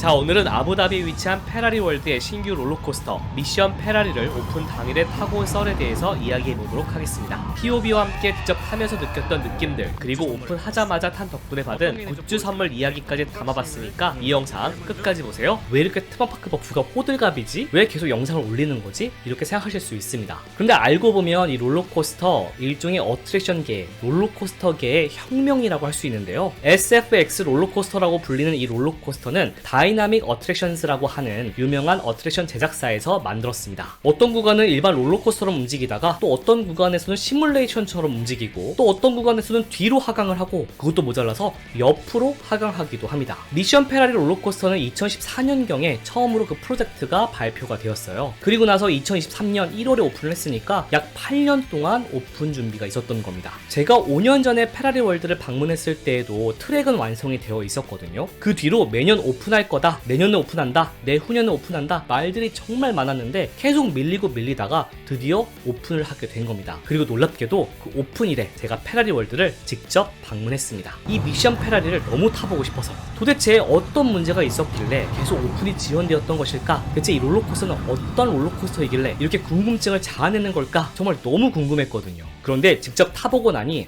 자, 오늘은 아부다비에 위치한 페라리 월드의 신규 롤러코스터 미션 페라리를 오픈 당일에 타고 온 썰에 대해서 이야기해보도록 하겠습니다. POB와 함께 직접 타면서 느꼈던 느낌들, 그리고 오픈하자마자 탄 덕분에 받은 굿즈 선물 이야기까지 담아봤으니까 이 영상 끝까지 보세요. 왜 이렇게 테마파크 버프가 호들갑이지? 왜 계속 영상을 올리는 거지? 이렇게 생각하실 수 있습니다. 그런데 알고 보면 이 롤러코스터 일종의 어트랙션계, 롤러코스터계의 혁명이라고 할 수 있는데요. SFX 롤러코스터라고 불리는 이 롤러코스터는 다이나믹 어트랙션스라고 하는 유명한 어트랙션 제작사에서 만들었습니다. 어떤 구간은 일반 롤러코스터로 움직이다가 또 어떤 구간에서는 시뮬레이션처럼 움직이고 또 어떤 구간에서는 뒤로 하강을 하고 그것도 모자라서 옆으로 하강하기도 합니다. 미션 페라리 롤러코스터는 2014년경에 처음으로 그 프로젝트가 발표가 되었어요. 그리고 나서 2023년 1월에 오픈을 했으니까 약 8년 동안 오픈 준비가 있었던 겁니다. 제가 5년 전에 페라리 월드를 방문했을 때에도 트랙은 완성이 되어 있었거든요. 그 뒤로 매년 오픈할 거다, 내년에 오픈한다, 내후년에 오픈한다 말들이 정말 많았는데 계속 밀리다가 드디어 오픈을 하게 된 겁니다. 그리고 놀랍게도 그 오픈일에 제가 페라리 월드를 직접 방문했습니다. 이 미션 페라리를 너무 타보고 싶어서요. 도대체 어떤 문제가 있었길래 계속 오픈이 지연되었던 것일까? 대체 이 롤러코스터는 어떤 롤러코스터이길래 이렇게 궁금증을 자아내는 걸까? 정말 너무 궁금했거든요. 그런데 직접 타보고 나니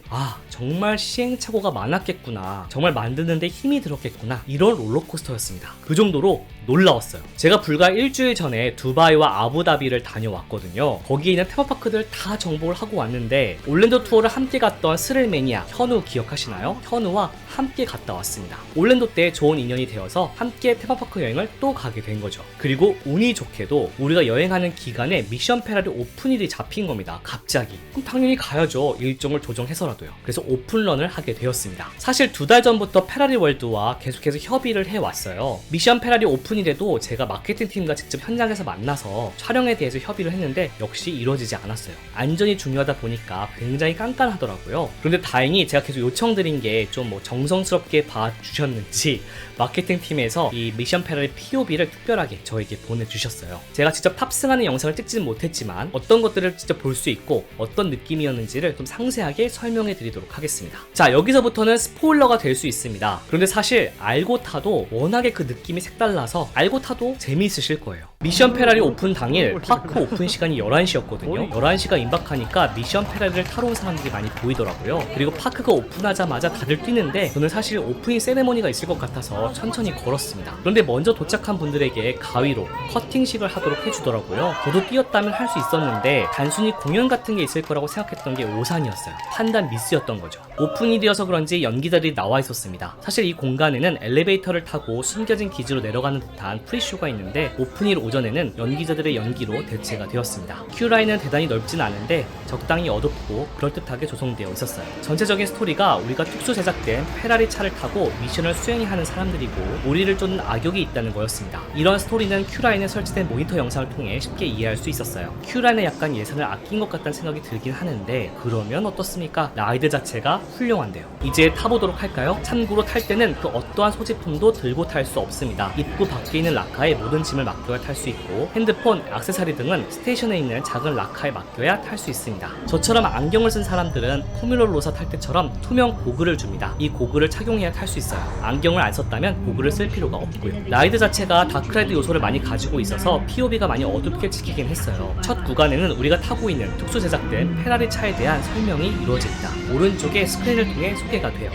정말 시행착오가 많았겠구나, 정말 만드는데 힘이 들었겠구나, 이런 롤러코스터였습니다. 그 정도로 놀라웠어요. 제가 불과 일주일 전에 두바이와 아부다비를 다녀왔거든요. 거기에 있는 테마파크들 다 정복을 하고 왔는데 올랜도 투어를 함께 갔던 스릴매니아 현우 기억하시나요? 현우와 함께 갔다 왔습니다. 올랜도 때 좋은 인연이 되어서 함께 테마파크 여행을 또 가게 된 거죠. 그리고 운이 좋게도 우리가 여행하는 기간에 미션 페라리 오픈일이 잡힌 겁니다. 갑자기. 그럼 당연히 가야죠. 일정을 조정해서라도요. 그래서 오픈런을 하게 되었습니다. 사실 2달 전부터 페라리 월드와 계속해서 협의를 해왔어요. 미션 페라리 오픈일에도 제가 마케팅팀과 직접 현장에서 만나서 촬영에 대해서 협의를 했는데 역시 이루어지지 않았어요. 안전이 중요하다 보니까 굉장히 깐깐하더라고요. 그런데 다행히 제가 계속 요청드린 게 좀 정성스럽게 봐주셨는지 마케팅팀에서 이 미션 페라리 POB를 특별하게 저에게 보내주셨어요. 제가 직접 탑승하는 영상을 찍지는 못했지만 어떤 것들을 직접 볼 수 있고 어떤 느낌이었는지를 좀 상세하게 설명해 드리도록 하겠습니다. 자, 여기서부터는 스포일러가 될 수 있습니다. 그런데 사실 알고 타도 워낙에 그 느낌이 색달라서 알고 타도 재미있으실 거예요. 미션 페라리 오픈 당일 파크 오픈 시간이 11시였거든요. 11시가 임박하니까 미션 페라리를 타러 온 사람들이 많이 보이더라고요. 그리고 파크가 오픈하자마자 다들 뛰는데 저는 사실 오프닝 세레머니가 있을 것 같아서 천천히 걸었습니다. 그런데 먼저 도착한 분들에게 가위로 커팅식을 하도록 해주더라고요. 저도 뛰었다면 할 수 있었는데 단순히 공연 같은 게 있을 거라고 생각했던 게 오산이었어요. 판단 미스였던 거죠. 오픈일이어서 그런지 연기자들이 나와 있었습니다. 사실 이 공간에는 엘리베이터를 타고 숨겨진 기지로 내려가는 듯한 프리쇼가 있는데 오픈일 오전에는 연기자들의 연기로 대체가 되었습니다. 큐라인은 대단히 넓진 않은데 적당히 어둡고 그럴듯하게 조성되어 있었어요. 전체적인 스토리가 우리가 특수 제작된 페라리 차를 타고 미션을 수행해야 하는 사람들이고 우리를 쫓는 악역이 있다는 거였습니다. 이런 스토리는 큐라인에 설치된 모니터 영상을 통해 쉽게 이해할 수 있었어요. 큐라인에 약간 예산을 아낀 것 같다는 생각이 들긴 하는데 그러면 어떻습니까? 라이드 자체가 훌륭한데요. 이제 타보도록 할까요? 참고로 탈 때는 그 어떠한 소지품도 들고 탈 수 없습니다. 입구 밖에 있는 락카에 모든 짐을 맡겨야 탈 수 있고 핸드폰, 액세서리 등은 스테이션에 있는 작은 락카에 맡겨야 탈 수 있습니다. 저처럼 안경을 쓴 사람들은 포뮬러 로사 탈 때처럼 투명 고글을 줍니다. 이 고글을 착용해야 탈 수 있어요. 안경을 안 썼다면 고글을 쓸 필요가 없고요. 라이드 자체가 다크라이드 요소를 많이 가지고 있어서 POB가 많이 어둡게 찍히긴 했어요. 첫 구간에는 우리가 타고 있는 특수 제작된 페라리 차에 대한 설명이 이루어집니다. 오른쪽에 스크린을 통해 소개가 돼요.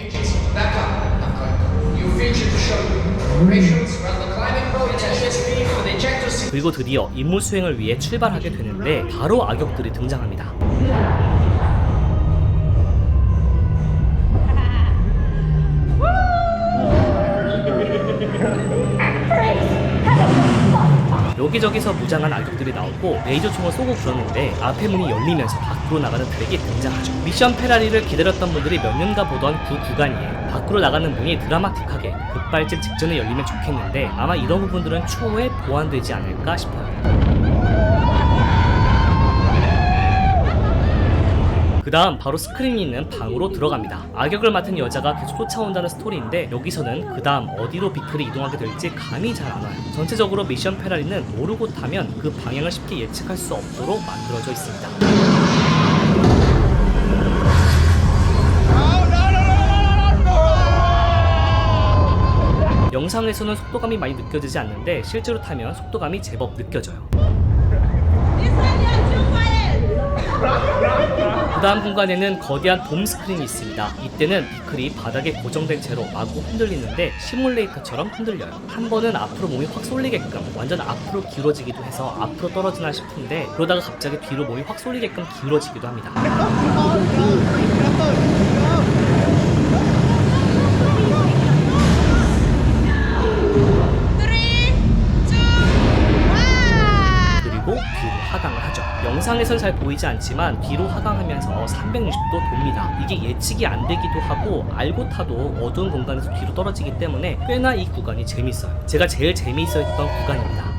그리고 드디어 임무 수행을 위해 출발하게 되는데 바로 악역들이 등장합니다. 여기저기서 무장한 악역들이 나오고 레이저 총을 쏘고 그러는데 앞에 문이 열리면서 밖으로 나가는 트랙이 등장하죠. 미션 페라리를 기다렸던 분들이 몇 년가 보던 그 구간이에요. 밖으로 나가는 문이 드라마틱하게 급발진 직전에 열리면 좋겠는데 아마 이런 부분들은 추후에 보완되지 않을까 싶어요. 그 다음 바로 스크린이 있는 방으로 들어갑니다. 악역을 맡은 여자가 계속 쫓아온다는 스토리인데 여기서는 그 다음 어디로 비틀이 이동하게 될지 감이 잘 안 와요. 전체적으로 미션 페라리는 모르고 타면 그 방향을 쉽게 예측할 수 없도록 만들어져 있습니다. 영상에서는 속도감이 많이 느껴지지 않는데 실제로 타면 속도감이 제법 느껴져요. 그 다음 공간에는 거대한 돔 스크린이 있습니다. 이때는 비클이 바닥에 고정된 채로 마구 흔들리는데 시뮬레이터처럼 흔들려요. 한 번은 앞으로 몸이 확 쏠리게끔 완전 앞으로 기울어지기도 해서 앞으로 떨어지나 싶은데 그러다가 갑자기 뒤로 몸이 확 쏠리게끔 기울어지기도 합니다. 그리고 뒤로 하강을 하죠. 영상에선 잘 보이지 않지만 뒤로 하강하면서 360도 돕니다. 이게 예측이 안 되기도 하고 알고 타도 어두운 공간에서 뒤로 떨어지기 때문에 꽤나 이 구간이 재밌어요. 제가 제일 재미있어 했던 구간입니다.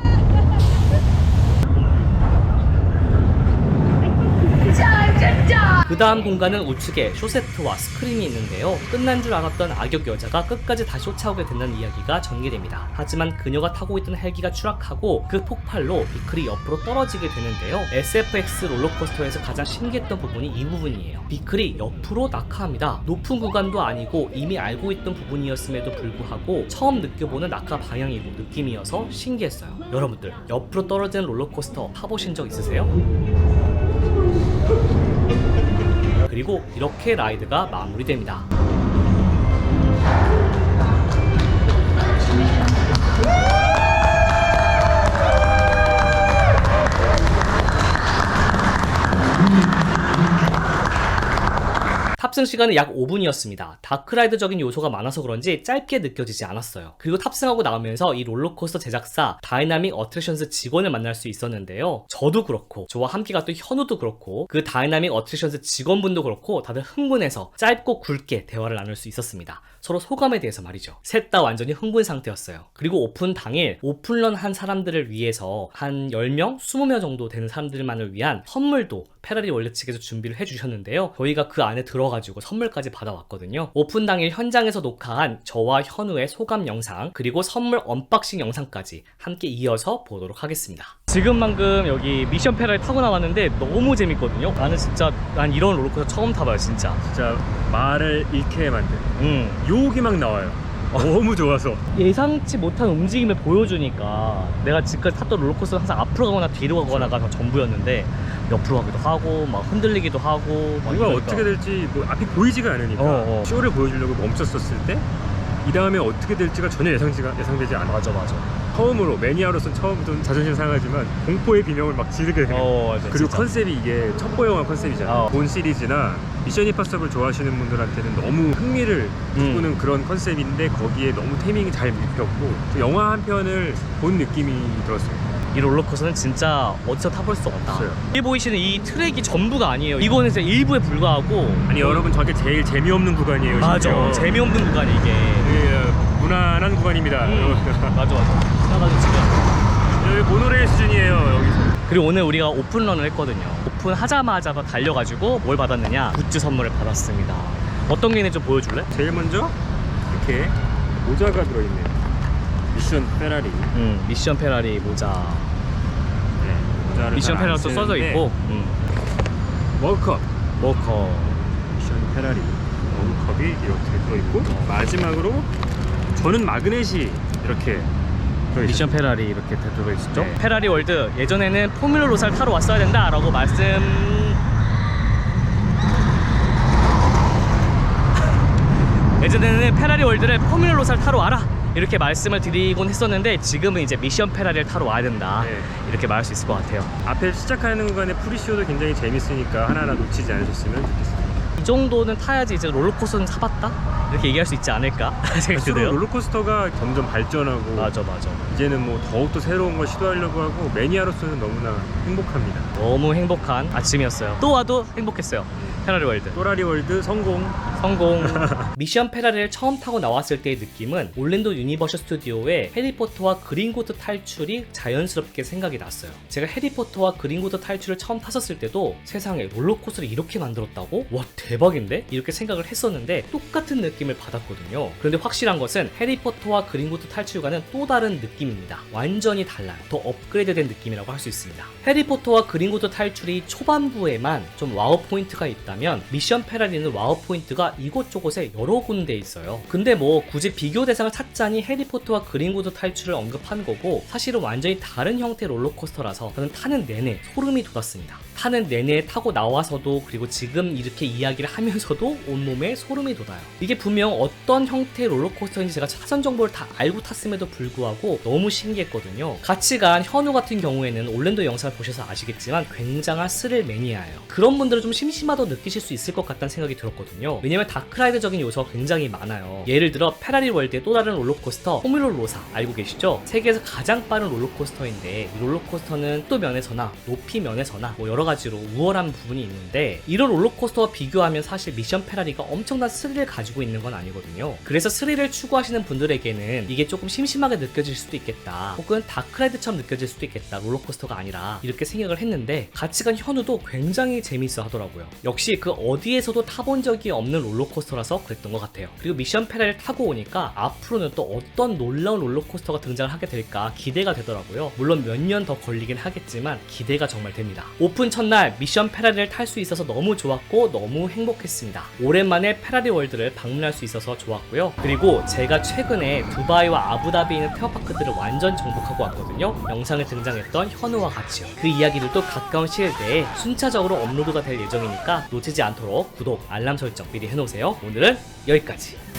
그 다음 공간은 우측에 쇼세트와 스크린이 있는데요. 끝난 줄 알았던 악역 여자가 끝까지 다시 쫓아오게 된다는 이야기가 전개됩니다. 하지만 그녀가 타고 있던 헬기가 추락하고 그 폭발로 비클이 옆으로 떨어지게 되는데요. SFX 롤러코스터에서 가장 신기했던 부분이 이 부분이에요. 비클이 옆으로 낙하합니다. 높은 구간도 아니고 이미 알고 있던 부분이었음에도 불구하고 처음 느껴보는 낙하 방향이고 느낌이어서 신기했어요. 여러분들 옆으로 떨어지는 롤러코스터 타보신 적 있으세요? 그리고 이렇게 라이드가 마무리됩니다. 탑승 시간은 약 5분이었습니다. 다크라이드적인 요소가 많아서 그런지 짧게 느껴지지 않았어요. 그리고 탑승하고 나오면서 이 롤러코스터 제작사 다이나믹 어트랙션스 직원을 만날 수 있었는데요. 저도 그렇고 저와 함께 갔던 현우도 그렇고 그 다이나믹 어트랙션스 직원분도 그렇고 다들 흥분해서 짧고 굵게 대화를 나눌 수 있었습니다. 서로 소감에 대해서 말이죠. 셋 다 완전히 흥분 상태였어요. 그리고 오픈 당일 오픈런 한 사람들을 위해서 한 10명, 20명 정도 되는 사람들만을 위한 선물도 페라리 월드 측에서 준비를 해주셨는데요. 저희가 그 안에 들어가지고 선물까지 받아왔거든요. 오픈 당일 현장에서 녹화한 저와 현우의 소감 영상 그리고 선물 언박싱 영상까지 함께 이어서 보도록 하겠습니다. 지금 방금 여기 미션 페라리 타고 나왔는데 너무 재밌거든요. 난 이런 롤러코스터 처음 타봐요. 진짜 말을 잃게 만든 욕이 막 나와요. 너무 좋아서 예상치 못한 움직임을 보여주니까 내가 지금까지 탔던 롤러코스터는 항상 앞으로 가거나 뒤로 가거나가 다 전부였는데 옆으로 가기도 하고 막 흔들리기도 하고 막 이거 이러니까. 어떻게 될지 뭐 앞이 보이지가 않으니까 쇼를 보여주려고 멈췄었을 때 이 다음에 어떻게 될지가 전혀 예상되지 않아. 맞아 처음으로 매니아로서는 처음 좀 자존심 상하지만 공포의 비명을 막 지르게 돼요. 맞아, 그리고 진짜. 컨셉이 이게 첩보 영화 컨셉이잖아. 본 시리즈나 미션 임파서블 좋아하시는 분들한테는 너무 흥미를 돋구는 그런 컨셉인데 거기에 너무 테이밍이 잘 입혔고 영화 한 편을 본 느낌이 들었어요. 이 롤러코스터는 진짜 어디서 타볼 수 없다. 없어요. 여기 보이시는 이 트랙이 전부가 아니에요. 이거는 이제 일부에 불과하고. 아니 여러분 저게 제일 재미없는 구간이에요. 맞아. 심지어. 재미없는 구간이 이게. 무난한 구간입니다. 맞아. 나가지고 지금. 여기 모노레일 수준이에요. 여기서. 그리고 오늘 우리가 오픈런을 했거든요. 오픈하자마자 달려가지고 뭘 받았느냐? 굿즈 선물을 받았습니다. 어떤 게 있는지 좀 보여줄래? 제일 먼저 이렇게 모자가 들어있네요. 미션 페라리. 미션 페라리 모자. 네, 모자를 미션 잘 페라리 안 또 써져 쓰는데 있고. 머그컵. 워커. 미션 페라리 머그컵이 이렇게 들어있고 마지막으로 저는 마그넷이 이렇게 들어있어요. 미션 페라리 이렇게 들어있었죠. 네. 페라리 월드 예전에는 포뮬러 로사를 타러 왔어야 된다라고 예전에는 페라리 월드를 포뮬러 로사를 타러 와라 이렇게 말씀을 드리곤 했었는데 지금은 이제 미션 페라리를 타러 와야 된다. 네. 이렇게 말할 수 있을 것 같아요. 앞에 시작하는 구간에 프리쇼도 굉장히 재밌으니까 하나하나 놓치지 않으셨으면 좋겠습니다. 이 정도는 타야지 이제 롤러코스터는 타봤다? 이렇게 얘기할 수 있지 않을까 생각이 갈수록 드네요. 롤러코스터가 점점 발전하고 맞아. 이제는 뭐 더욱더 새로운 걸 시도하려고 하고 매니아로서는 너무나 행복합니다. 너무 행복한 아침이었어요. 또 와도 행복했어요. 페라리 월드. 또라리 월드 성공. 미션 페라리를 처음 타고 나왔을 때의 느낌은 올랜도 유니버셜 스튜디오의 해리포터와 그린고트 탈출이 자연스럽게 생각이 났어요. 제가 해리포터와 그린고트 탈출을 처음 탔었을 때도 세상에 롤러코스터를 이렇게 만들었다고? 와 대박인데? 이렇게 생각을 했었는데 똑같은 느낌을 받았거든요. 그런데 확실한 것은 해리포터와 그린고트 탈출과는 또 다른 느낌입니다. 완전히 달라요. 더 업그레이드된 느낌이라고 할 수 있습니다. 해리포터와 그린고트 탈출이 초반부에만 좀 와우 포인트가 있다 있다면 미션 페라리는 와우 포인트가 이곳저곳에 여러 군데 있어요. 근데 뭐 굳이 비교 대상을 찾자니 해리포터와 그린우드 탈출을 언급한 거고, 사실은 완전히 다른 형태의 롤러코스터라서 저는 타는 내내 소름이 돋았습니다. 타는 내내 타고 나와서도, 그리고 지금 이렇게 이야기를 하면서도 온몸에 소름이 돋아요. 이게 분명 어떤 형태의 롤러코스터인지 제가 사전 정보를 다 알고 탔음에도 불구하고 너무 신기했거든요. 같이 간 현우 같은 경우에는 올랜도 영상을 보셔서 아시겠지만 굉장한 스릴 매니아예요. 그런 분들은 좀 심심하다고 느끼실 수 있을 것 같다는 생각이 들었거든요. 왜냐면 다크라이드적인 요소가 굉장히 많아요. 예를 들어 페라리 월드의 또 다른 롤러코스터 포뮬러 로사 알고 계시죠? 세계에서 가장 빠른 롤러코스터인데, 이 롤러코스터는 속도 면에서나 높이 면에서나 뭐 여러 가지로 우월한 부분이 있는데, 이런 롤러코스터와 비교하면 사실 미션 페라리가 엄청난 스릴을 가지고 있는 건 아니거든요. 그래서 스릴을 추구하시는 분들에게는 이게 조금 심심하게 느껴질 수도 있겠다, 혹은 다크라이드처럼 느껴질 수도 있겠다, 롤러코스터가 아니라, 이렇게 생각을 했는데 같이 간 현우도 굉장히 재미있어 하더라고요. 역시 그 어디에서도 타본 적이 없는 롤러코스터라서 그랬던 것 같아요. 그리고 미션 페라리를 타고 오니까 앞으로는 또 어떤 놀라운 롤러코스터가 등장을 하게 될까 기대가 되더라고요. 물론 몇 년 더 걸리긴 하겠지만 기대가 정말 됩니다. 오픈 첫날 미션 페라리를 탈 수 있어서 너무 좋았고 너무 행복했습니다. 오랜만에 페라리 월드를 방문할 수 있어서 좋았고요. 그리고 제가 최근에 두바이와 아부다비에 있는 테마파크들을 완전 정복하고 왔거든요. 영상에 등장했던 현우와 같이요. 그 이야기들도 가까운 시일 내에 순차적으로 업로드가 될 예정이니까 놓치지 않도록 구독, 알람 설정 미리 해놓으세요. 오늘은 여기까지.